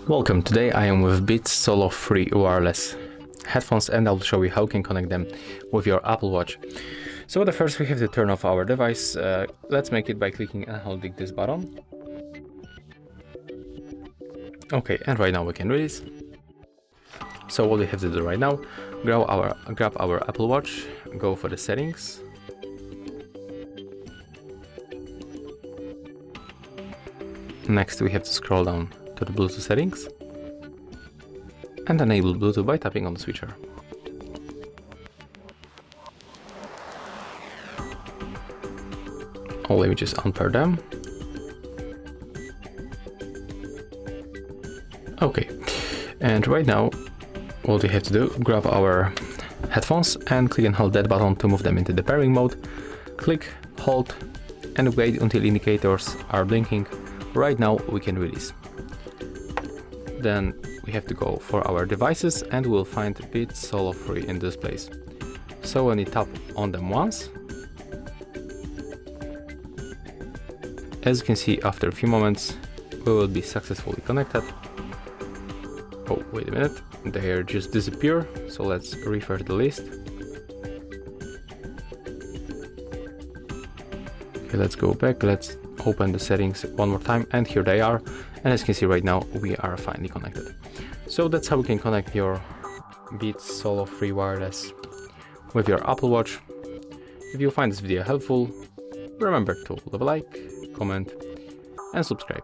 Welcome, today I am with Beats Solo 3 wireless headphones and I'll show you how you can connect them with your Apple Watch. So first we have to turn off our device. Let's make it by clicking and holding this button. Okay, and right now we can release. So what we have to do right now, grab our Apple Watch, go for the settings. Next we have to scroll down to the Bluetooth settings and enable Bluetooth by tapping on the switcher. Let me just unpair them. Okay, and right now what we have to do, grab our headphones and click and hold that button to move them into the pairing mode. Click, hold and wait until indicators are blinking. Right now we can release. Then we have to go for our devices and we'll find Beats Solo 3 in this place. So when you tap on them once, as you can see, after a few moments we will be successfully connected. Oh, wait a minute, they just disappear, so let's refresh the list. Okay, let's go back, let's open the settings one more time, and here they are. And as you can see right now, we are finally connected. So that's how we can connect your Beats Solo 3 wireless with your Apple Watch. If you find this video helpful, remember to leave a like, comment and subscribe.